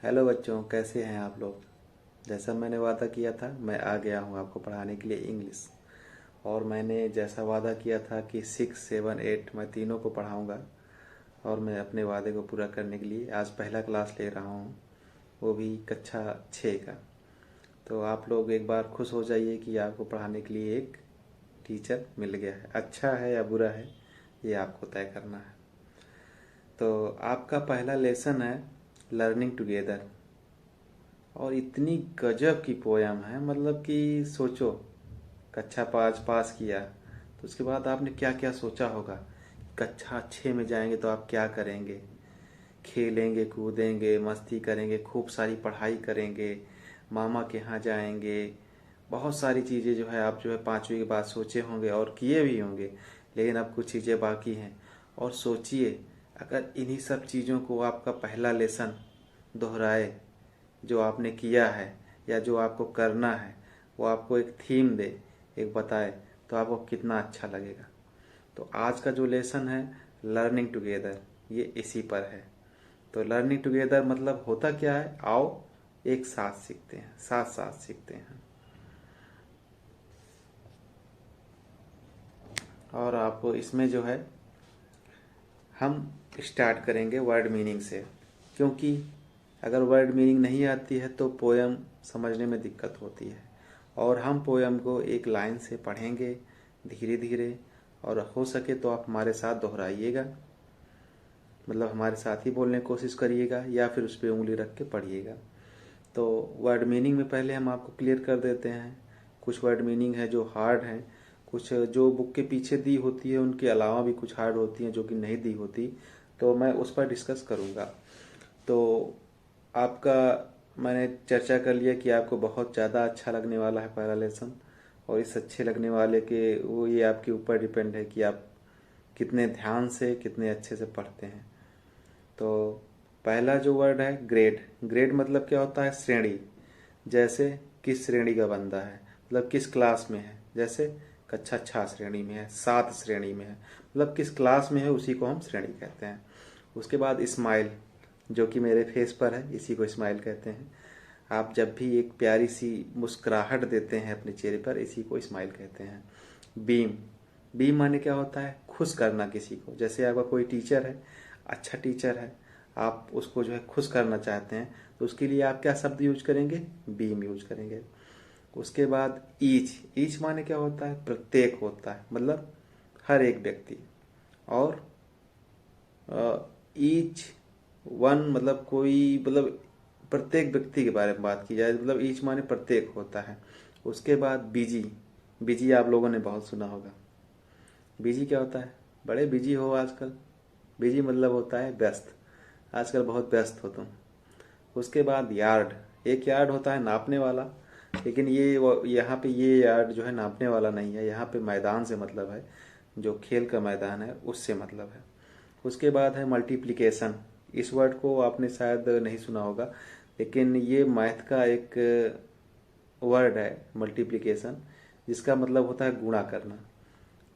Hello बच्चों, कैसे हैं आप लोग। जैसा मैंने वादा किया था मैं आ गया हूँ आपको पढ़ाने के लिए इंग्लिश। और मैंने जैसा वादा किया था कि 6, 7, 8 मैं तीनों को पढ़ाऊँगा। और मैं अपने वादे को पूरा करने के लिए आज पहला क्लास ले रहा हूँ, वो भी कक्षा 6 का। तो आप लोग एक बार खुश हो जाइए कि आपको पढ़ाने के लिए एक टीचर मिल गया है। अच्छा है या बुरा है ये आपको तय करना है। तो आपका पहला लेसन है लर्निंग टुगेदर। और इतनी गजब की पोयम है, मतलब कि सोचो, कक्षा 5 पास किया तो उसके बाद आपने क्या क्या सोचा होगा। कक्षा 6 में जाएंगे तो आप क्या करेंगे। खेलेंगे, कूदेंगे, मस्ती करेंगे, खूब सारी पढ़ाई करेंगे, मामा के यहाँ जाएंगे। बहुत सारी चीज़ें जो है आप जो है 5वीं के बाद सोचे होंगे और किए भी होंगे। लेकिन अब कुछ चीज़ें बाकी हैं। और सोचिए, अगर इन्हीं सब चीज़ों को आपका पहला लेसन दोहराए, जो आपने किया है या जो आपको करना है, वो आपको एक थीम दे, एक बताए, तो आपको कितना अच्छा लगेगा। तो आज का जो लेसन है लर्निंग टुगेदर, ये इसी पर है। तो लर्निंग टुगेदर मतलब होता क्या है, आओ एक साथ सीखते हैं, साथ साथ सीखते हैं। और आप इसमें जो है हम स्टार्ट करेंगे वर्ड मीनिंग से, क्योंकि अगर वर्ड मीनिंग नहीं आती है तो पोयम समझने में दिक्कत होती है। और हम पोयम को एक लाइन से पढ़ेंगे धीरे धीरे। और हो सके तो आप हमारे साथ दोहराइएगा, मतलब हमारे साथ ही बोलने की कोशिश करिएगा या फिर उस पर उंगली रख के पढ़िएगा। तो वर्ड मीनिंग में पहले हम आपको क्लियर कर देते हैं। कुछ वर्ड मीनिंग है जो हार्ड हैं, कुछ जो बुक के पीछे दी होती है उनके अलावा भी कुछ हार्ड होती हैं जो कि नहीं दी होती। तो मैं उस पर डिस्कस करूँगा। तो आपका मैंने चर्चा कर लिया कि आपको बहुत ज़्यादा अच्छा लगने वाला है पहला लेसन। और इस अच्छे लगने वाले के वो ये आपके ऊपर डिपेंड है कि आप कितने ध्यान से कितने अच्छे से पढ़ते हैं। तो पहला जो वर्ड है ग्रेड। ग्रेड मतलब क्या होता है, श्रेणी। जैसे किस श्रेणी का बंदा है, मतलब किस क्लास में है। जैसे कक्षा 6 श्रेणी में है, 7 श्रेणी में है, मतलब किस क्लास में है उसी को हम श्रेणी कहते हैं। उसके बाद स्माइल, जो कि मेरे फेस पर है, इसी को स्माइल कहते हैं। आप जब भी एक प्यारी सी मुस्कुराहट देते हैं अपने चेहरे पर, इसी को स्माइल कहते हैं। बीम। बीम माने क्या होता है, खुश करना किसी को। जैसे आपका कोई टीचर है, अच्छा टीचर है, आप उसको जो है खुश करना चाहते हैं, तो उसके लिए आप क्या शब्द यूज करेंगे, बीम यूज करेंगे। उसके बाद ईच। ईच माने क्या होता है, प्रत्येक होता है, मतलब हर एक व्यक्ति। और ईच वन मतलब कोई, मतलब प्रत्येक व्यक्ति के बारे में बात की जाए, मतलब ईच माने प्रत्येक होता है। उसके बाद बिजी। बिजी आप लोगों ने बहुत सुना होगा। बिजी क्या होता है, बड़े बिजी हो आजकल। बिजी मतलब होता है व्यस्त, आजकल बहुत व्यस्त हो तुम। उसके बाद यार्ड। एक यार्ड होता है नापने वाला, लेकिन यहाँ पे ये यार्ड जो है नापने वाला नहीं है, यहाँ पे मैदान से मतलब है, जो खेल का मैदान है उससे मतलब है। उसके बाद है मल्टीप्लिकेशन। इस वर्ड को आपने शायद नहीं सुना होगा, लेकिन ये मैथ का एक वर्ड है मल्टीप्लिकेशन, जिसका मतलब होता है गुणा करना।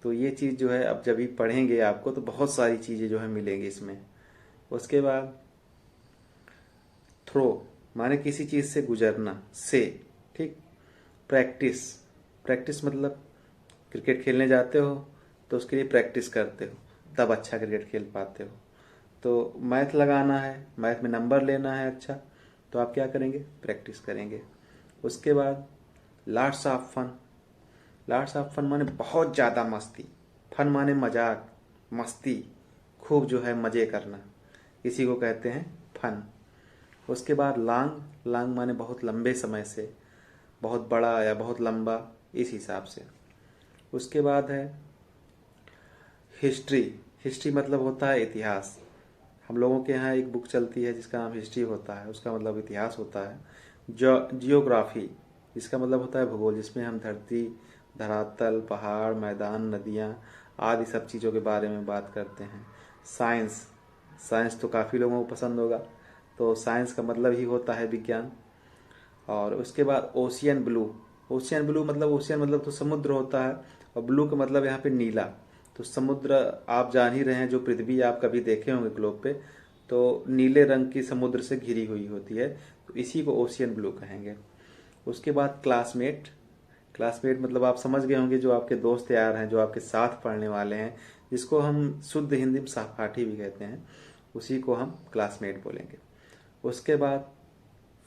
तो ये चीज़ जो है अब जब भी पढ़ेंगे आपको तो बहुत सारी चीज़ें जो है मिलेंगी इसमें। उसके बाद थ्रो, माने किसी चीज़ से गुजरना, से, ठीक। प्रैक्टिस। प्रैक्टिस मतलब क्रिकेट खेलने जाते हो तो उसके लिए प्रैक्टिस करते हो, तब अच्छा क्रिकेट खेल पाते हो। तो मैथ लगाना है, मैथ में नंबर लेना है अच्छा, तो आप क्या करेंगे, प्रैक्टिस करेंगे। उसके बाद lots of fun. Lots of fun माने बहुत ज़्यादा मस्ती। फन माने मजाक, मस्ती, खूब जो है मज़े करना, इसी को कहते हैं फन। उसके बाद लॉन्ग। लॉन्ग माने बहुत लंबे समय से, बहुत बड़ा या बहुत लंबा, इस हिसाब से। उसके बाद है हिस्ट्री। हिस्ट्री मतलब होता है इतिहास। हम लोगों के यहाँ एक बुक चलती है जिसका नाम हिस्ट्री होता है, उसका मतलब इतिहास होता है। जियोग्राफी, जिसका मतलब होता है भूगोल, जिसमें हम धरती, धरातल, पहाड़, मैदान, नदियाँ आदि सब चीज़ों के बारे में बात करते हैं। साइंस। साइंस तो काफ़ी लोगों को पसंद होगा, तो साइंस का मतलब ही होता है विज्ञान। और उसके बाद ओशियन ब्लू। ओशियन ब्लू मतलब, ओशियन मतलब तो समुद्र होता है, और ब्लू का मतलब यहाँ पे नीला। तो समुद्र आप जान ही रहे हैं, जो पृथ्वी आप कभी देखे होंगे ग्लोब पे, तो नीले रंग की समुद्र से घिरी हुई होती है, तो इसी को ओशियन ब्लू कहेंगे। उसके बाद क्लासमेट। क्लासमेट मतलब आप समझ गए होंगे, जो आपके दोस्त यार हैं, जो आपके साथ पढ़ने वाले हैं, जिसको हम शुद्ध हिंदी में सहपाठी भी कहते हैं, उसी को हम क्लासमेट बोलेंगे। उसके बाद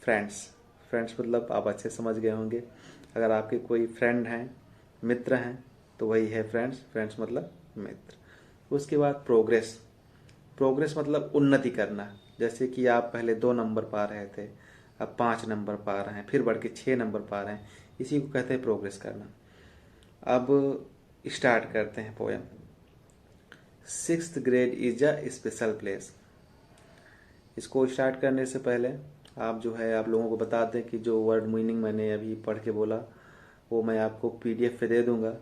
फ्रेंड्स। फ्रेंड्स मतलब आप अच्छे समझ गए होंगे, अगर आपके कोई फ्रेंड हैं, मित्र हैं, तो वही है फ्रेंड्स। फ्रेंड्स मतलब मित्र। उसके बाद प्रोग्रेस। प्रोग्रेस मतलब उन्नति करना। जैसे कि आप पहले 2 नंबर पा रहे थे, अब 5 नंबर पा रहे हैं, फिर बढ़ के 6 नंबर पा रहे हैं, इसी को कहते हैं प्रोग्रेस करना। अब स्टार्ट करते हैं poem. 6th grade is a special place. इसको स्टार्ट करने से पहले आप जो है, आप लोगों को बता दें कि जो वर्ड मीनिंग मैंने अभी पढ़ के बोला, वो मैं आपको PDF पे दे दूंगा,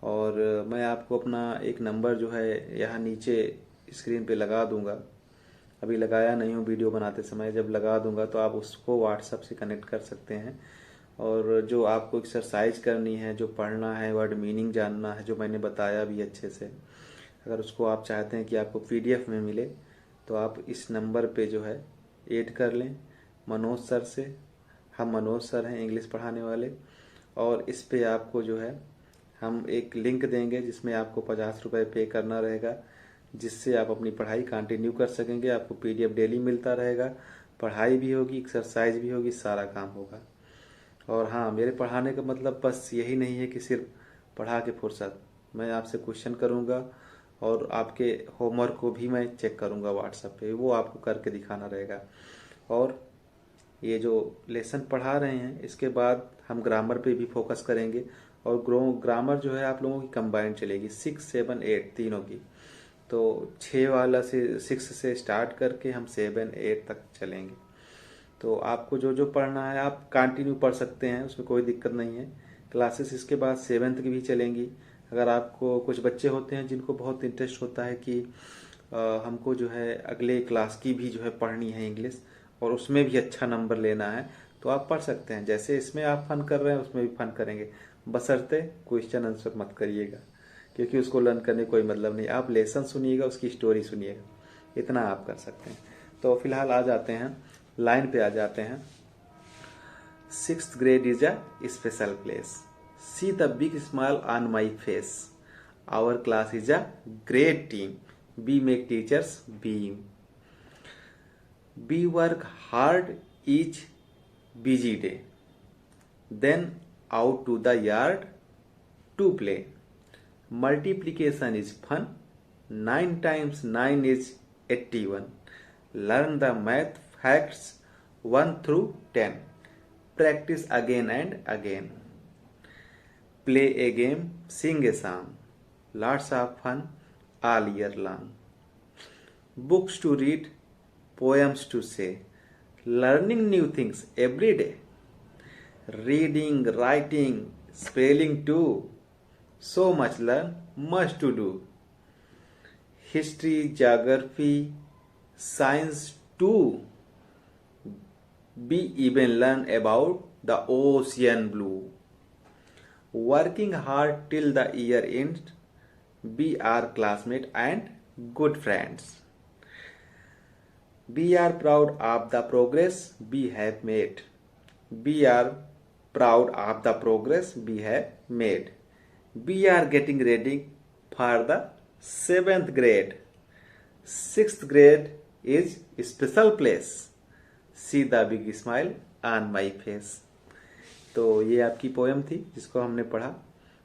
और मैं आपको अपना एक नंबर जो है यहाँ नीचे स्क्रीन पे लगा दूंगा। अभी लगाया नहीं हूँ वीडियो बनाते समय, जब लगा दूंगा तो आप उसको व्हाट्सएप से कनेक्ट कर सकते हैं। और जो आपको एक्सरसाइज करनी है, जो पढ़ना है, वर्ड मीनिंग जानना है, जो मैंने बताया भी अच्छे से, अगर उसको आप चाहते हैं कि आपको PDF में मिले, तो आप इस नंबर पे जो है ऐड कर लें मनोज सर से। हम मनोज सर हैं इंग्लिश पढ़ाने वाले, और इस पे आपको जो है हम एक लिंक देंगे जिसमें आपको 50 रुपये पे करना रहेगा, जिससे आप अपनी पढ़ाई कंटिन्यू कर सकेंगे। आपको PDF डेली मिलता रहेगा, पढ़ाई भी होगी, एक्सरसाइज भी होगी, सारा काम होगा। और हाँ, मेरे पढ़ाने का मतलब बस यही नहीं है कि सिर्फ पढ़ा के फुर्सत, मैं आपसे क्वेश्चन करूँगा और आपके होमवर्क को भी मैं चेक करूँगा व्हाट्सएप पे, वो आपको करके दिखाना रहेगा। और ये जो लेसन पढ़ा रहे हैं, इसके बाद हम ग्रामर पे भी फोकस करेंगे, और ग्रामर जो है आप लोगों की कंबाइंड चलेगी, 6, 7, 8 तीनों की। तो 6 वाला से 6 से स्टार्ट करके हम 7, 8 तक चलेंगे। तो आपको जो जो पढ़ना है आप कंटिन्यू पढ़ सकते हैं, उसमें कोई दिक्कत नहीं है। क्लासेस इसके बाद 7th की भी चलेंगी। अगर आपको कुछ बच्चे होते हैं जिनको बहुत इंटरेस्ट होता है कि हमको जो है अगले क्लास की भी जो है पढ़नी है इंग्लिश, और उसमें भी अच्छा नंबर लेना है, तो आप पढ़ सकते हैं। जैसे इसमें आप फन कर रहे हैं, उसमें भी फन करेंगे, बशर्ते क्वेश्चन आंसर मत करिएगा, क्योंकि उसको लर्न करने कोई मतलब नहीं। आप लेसन सुनिएगा, उसकी स्टोरी सुनिएगा, इतना आप कर सकते हैं। तो फिलहाल आ जाते हैं, लाइन पे आ जाते हैं। 6th grade is a special place, see the big smile on my face, our class is a great team, we make teachers beam, we work hard each busy day, then out to the yard to play, multiplication is fun, 9 times 9 is 81, learn the math facts 1 through 10, practice again and again, play a game, sing a song, lots of fun all year long, books to read, poems to say, learning new things every day, reading, writing, spelling too, so much learn, much to do, history, geography, science too, we even learn about the ocean blue, working hard till the year ends, we are classmates and good friends. We are proud of the progress we have made. We are proud of the progress we have made. We are getting ready for the 7th grade. 6th grade is a special place. See the big smile on my face. तो ये आपकी poem थी जिसको हमने पढ़ा,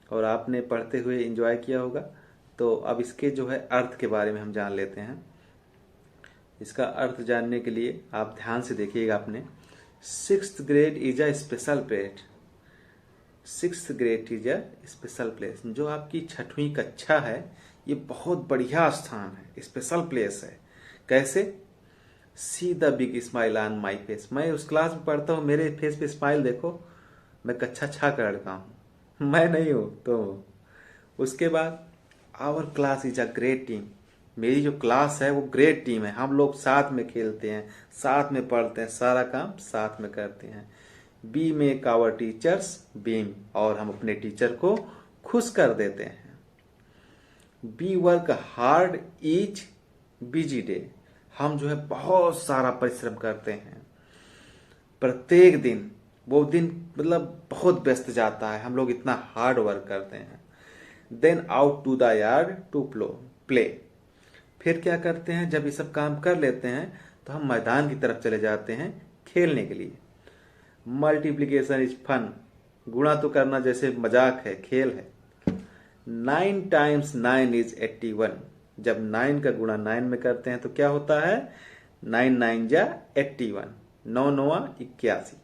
और आपने पढ़ते हुए एंजॉय किया होगा। तो अब इसके जो है अर्थ के बारे में हम जान लेते हैं। इसका अर्थ जानने के लिए आप ध्यान से देखिएगा अपने। 6th grade is a special place. 6th grade is a special place, जो आपकी 6वीं कक्षा है, ये बहुत बढ़िया स्थान है, स्पेशल प्लेस है। कैसे? सी the big smile on my face, मैं उस क्लास में पढ़ता हूँ, मेरे फेस पे स्माइल देखो, मैं कक्षा 6 का लड़का हूँ, मैं नहीं हूँ तो। उसके बाद our class is a great team, मेरी जो क्लास है वो ग्रेट टीम है, हम लोग साथ में खेलते हैं, साथ में पढ़ते हैं, सारा काम साथ में करते हैं। We make our teachers beam, और हम अपने टीचर को खुश कर देते हैं। We work hard each busy day, हम जो है बहुत सारा परिश्रम करते हैं प्रत्येक दिन। वो दिन मतलब बहुत व्यस्त जाता है, हम लोग इतना हार्ड वर्क करते हैं। Then out to the yard to play. फिर क्या करते हैं, जब ये सब काम कर लेते हैं तो हम मैदान की तरफ चले जाते हैं खेलने के लिए। Multiplication is fun. गुणा तो करना जैसे मजाक है, खेल है। 9 टाइम्स 9 इज 81। जब 9 का गुणा 9 में करते हैं तो क्या होता है, 9 9 जा 81, 9 9 81।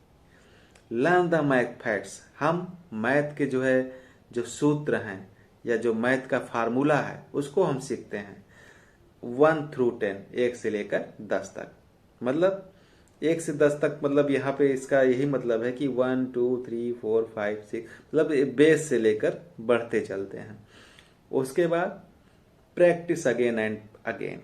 Learn the math facts. हम मैथ के जो सूत्र हैं या जो मैथ का फार्मूला है उसको हम सीखते हैं। 1 through 10, 1 से लेकर 10 तक। मतलब 1 से 10 तक, मतलब यहाँ पे इसका यही मतलब है कि 1 2 3 4 5 6, मतलब बेस से लेकर बढ़ते चलते हैं। उसके बाद प्रैक्टिस अगेन एंड अगेन।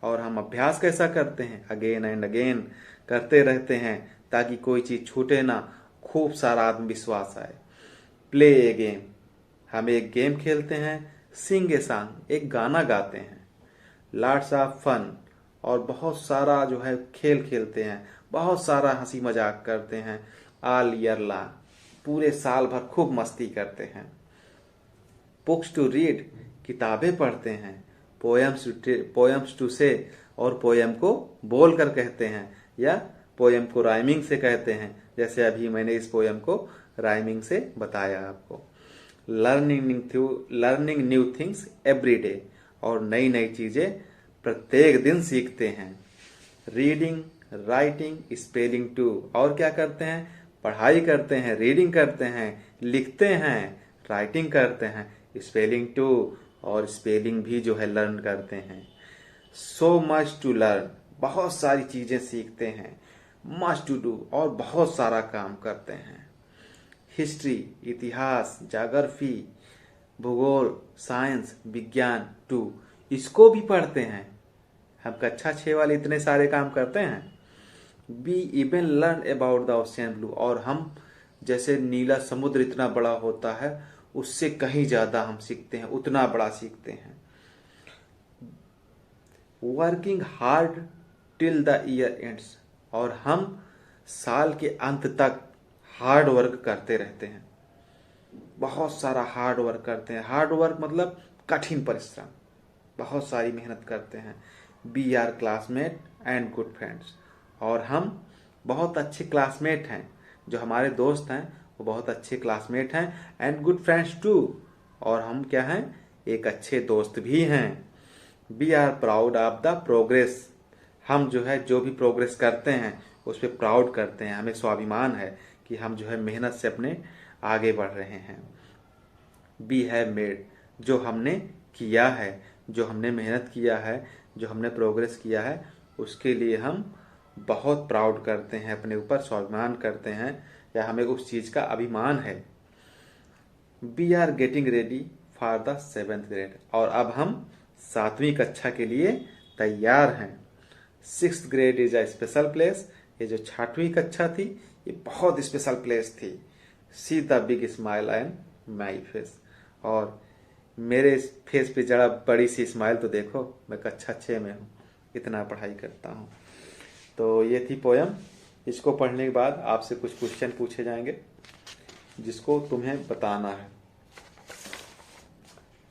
और हम अभ्यास कैसा करते हैं, अगेन एंड अगेन करते रहते हैं ताकि कोई चीज छूटे ना, खूब सारा आत्मविश्वास आए। प्ले ए गेम। हम एक गेम खेलते हैं। सिंग ए सॉन्ग, एक गाना गाते हैं। लॉट्स ऑफ फन, और बहुत सारा खेल खेलते हैं, बहुत सारा हंसी मजाक करते हैं। ऑल ईयर लॉन्ग, पूरे साल भर खूब मस्ती करते हैं। बुक्स टू रीड, किताबें पढ़ते हैं। पोएम्स टू से, और पोएम को बोल कर कहते हैं या पोएम को राइमिंग से कहते हैं, जैसे अभी मैंने इस पोएम को राइमिंग से बताया आपको। Learning new things every day, और नई नई चीजें प्रत्येक दिन सीखते हैं। रीडिंग, राइटिंग, स्पेलिंग टू, और क्या करते हैं, पढ़ाई करते हैं, रीडिंग करते हैं, लिखते हैं, राइटिंग करते हैं, स्पेलिंग टू, और स्पेलिंग भी लर्न करते हैं। सो मच टू लर्न, बहुत सारी चीजें सीखते हैं। मच टू डू, और बहुत सारा काम करते हैं। हिस्ट्री, इतिहास, ज्योग्राफी, भूगोल, साइंस, विज्ञान टू, इसको भी पढ़ते हैं। हम कक्षा 6 वाले इतने सारे काम करते हैं। We even learn about the ocean blue, और हम जैसे नीला समुद्र इतना बड़ा होता है उससे कहीं ज्यादा हम सीखते हैं, उतना बड़ा सीखते हैं। Working hard till the year ends, और हम साल के अंत तक हार्ड वर्क करते रहते हैं। बहुत सारा हार्ड वर्क करते हैं। हार्ड वर्क मतलब कठिन परिश्रम, बहुत सारी मेहनत करते हैं। We are classmate and good friends, और हम बहुत अच्छे क्लासमेट हैं। जो हमारे दोस्त हैं वो बहुत अच्छे क्लासमेट हैं। एंड गुड फ्रेंड्स टू, और हम क्या हैं, एक अच्छे दोस्त भी हैं। We are proud of the progress, हम जो भी प्रोग्रेस करते हैं उस पर प्राउड करते हैं, हमें स्वाभिमान है कि हम मेहनत से अपने आगे बढ़ रहे हैं। वी हैव मेड, जो हमने किया है, जो हमने मेहनत किया है, जो हमने प्रोग्रेस किया है, उसके लिए हम बहुत प्राउड करते हैं, अपने ऊपर स्वाभिमान करते हैं, या हमें उस चीज का अभिमान है। We are getting ready for the 7th grade, और अब हम 7वीं कक्षा के लिए तैयार हैं। 6th grade is a special place, ये जो 6वीं कक्षा थी ये बहुत स्पेशल प्लेस थी। सी the big smile and my face, और मेरे फेस पे जरा बड़ी सी स्माइल तो देखो, मैं कक्षा 6 में हूँ, इतना पढ़ाई करता हूँ। तो ये थी पोयम। इसको पढ़ने के बाद आपसे कुछ क्वेश्चन पूछे जाएंगे जिसको तुम्हें बताना है।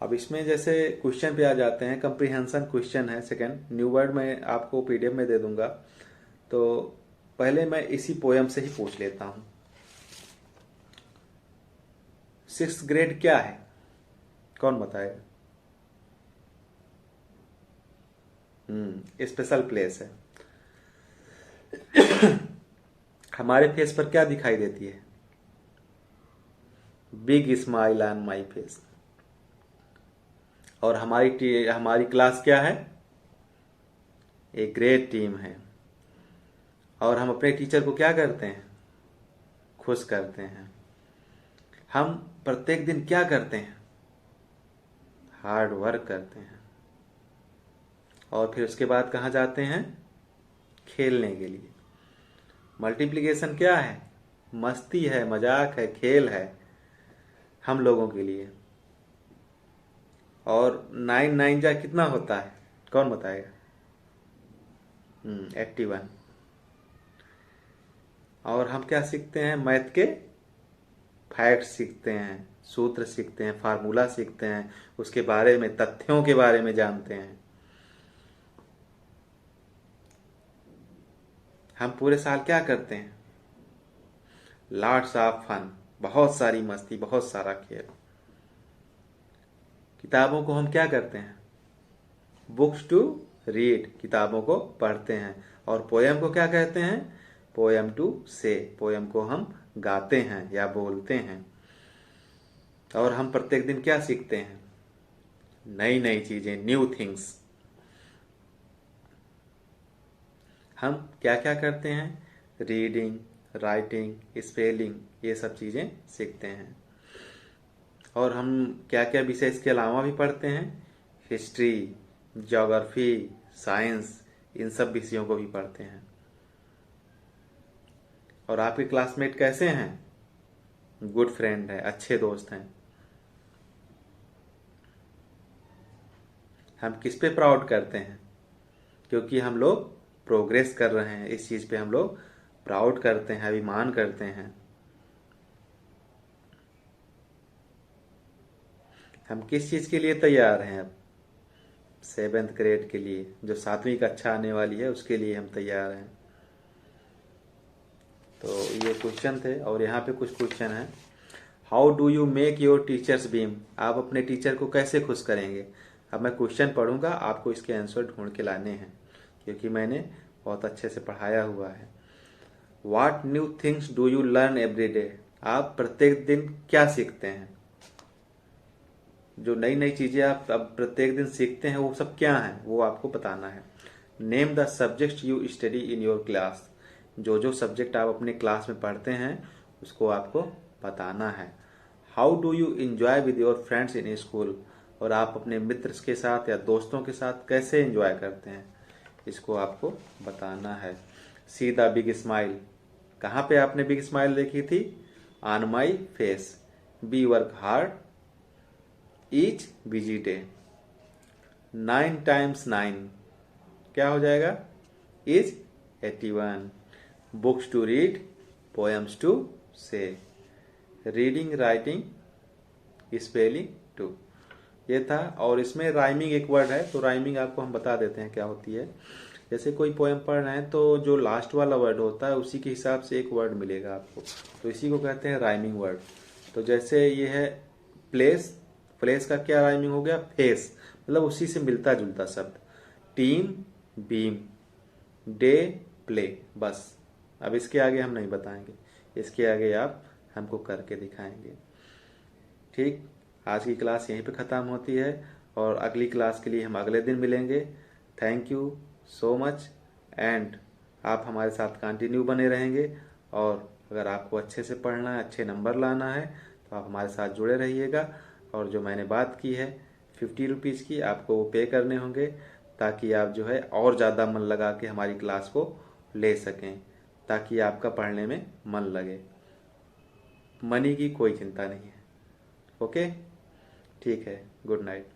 अब इसमें जैसे क्वेश्चन पे आ जाते हैं, कंप्रीहेंशन क्वेश्चन है सेकंड, न्यू वर्ड मैं आपको पीडीएफ में दे दूंगा। तो पहले मैं इसी पोयम से ही पूछ लेता हूं। 6th ग्रेड क्या है, कौन बताएगा? स्पेशल प्लेस है। हमारे फेस पर क्या दिखाई देती है? Big smile on my face. और हमारी क्लास क्या है? एक ग्रेट टीम है। और हम अपने टीचर को क्या करते हैं? खुश करते हैं। हम प्रत्येक दिन क्या करते हैं? हार्ड वर्क करते हैं। और फिर उसके बाद कहाँ जाते हैं? खेलने के लिए। मल्टीप्लिकेशन क्या है? मस्ती है, मजाक है, खेल है हम लोगों के लिए। और 9 9 जा कितना होता है, कौन बताएगा? 81। और हम क्या सीखते हैं? मैथ के फैक्ट सीखते हैं, सूत्र सीखते हैं, फार्मूला सीखते हैं, उसके बारे में, तथ्यों के बारे में जानते हैं। हम पूरे साल क्या करते हैं? लॉट्स ऑफ फन, बहुत सारी मस्ती, बहुत सारा खेल। किताबों को हम क्या करते हैं? बुक्स टू रीड, किताबों को पढ़ते हैं। और पोयम को क्या कहते हैं? पोयम टू से, पोयम को हम गाते हैं या बोलते हैं। और हम प्रत्येक दिन क्या सीखते हैं? नई नई चीजें, न्यू थिंग्स। हम क्या क्या करते हैं? रीडिंग, राइटिंग, स्पेलिंग, ये सब चीजें सीखते हैं। और हम क्या क्या विषय इसके अलावा भी पढ़ते हैं? हिस्ट्री, ज्योग्राफी, साइंस, इन सब विषयों को भी पढ़ते हैं। और आपके क्लासमेट कैसे हैं? गुड फ्रेंड है, अच्छे दोस्त हैं। हम किस पे प्राउड करते हैं? क्योंकि हम लोग प्रोग्रेस कर रहे हैं, इस चीज पे हम लोग प्राउड करते हैं, अभिमान करते हैं। हम किस चीज के लिए तैयार हैं अब? 7th ग्रेड के लिए, जो 7वीं कक्षा आने वाली है उसके लिए हम तैयार हैं। तो ये क्वेश्चन थे और यहाँ पे कुछ क्वेश्चन है। How do you make your teachers beam? आप अपने टीचर को कैसे खुश करेंगे? अब मैं क्वेश्चन पढ़ूंगा, आपको इसके आंसर ढूंढ के लाने हैं, क्योंकि मैंने बहुत अच्छे से पढ़ाया हुआ है। What new things do you learn every day? आप प्रत्येक दिन क्या सीखते हैं? जो नई नई चीजें आप अब प्रत्येक दिन सीखते हैं वो सब क्या हैं, वो आपको बताना है। Name the subject you study in your class. जो जो सब्जेक्ट आप अपने क्लास में पढ़ते हैं उसको आपको बताना है। How do you enjoy with your friends in school? और आप अपने मित्र के साथ या दोस्तों के साथ कैसे एंजॉय करते हैं, इसको आपको बताना है। सी द बिग स्माइल, कहाँ पे आपने बिग स्माइल देखी थी? On my face. We work hard each busy day. 9 times 9 क्या हो जाएगा? Is 81। Books to read, poems to say, reading, writing, spelling too. ये था। और इसमें राइमिंग एक वर्ड है, तो राइमिंग आपको हम बता देते हैं क्या होती है। जैसे कोई पोएम पढ़ रहे हैं तो जो लास्ट वाला वर्ड होता है उसी के हिसाब से एक वर्ड मिलेगा आपको, तो इसी को कहते हैं राइमिंग वर्ड। तो जैसे ये है प्लेस, प्लेस का क्या राइमिंग हो गया? फेस, मतलब उसी से मिलता जुलता शब्द। Team, beam, day, play. बस, अब इसके आगे हम नहीं बताएंगे, इसके आगे आप हमको करके दिखाएंगे। ठीक, आज की क्लास यहीं पे ख़त्म होती है और अगली क्लास के लिए हम अगले दिन मिलेंगे। Thank you so much and आप हमारे साथ कंटिन्यू बने रहेंगे। और अगर आपको अच्छे से पढ़ना है, अच्छे नंबर लाना है, तो आप हमारे साथ जुड़े रहिएगा। और जो मैंने बात की है 50 रुपीज़ की, आपको वो पे करने होंगे, ताकि आप जो है और ज़्यादा मन लगा के हमारी क्लास को ले सकें, ताकि आपका पढ़ने में मन लगे। मनी की कोई चिंता नहीं है। ओके, ठीक है, गुड नाइट।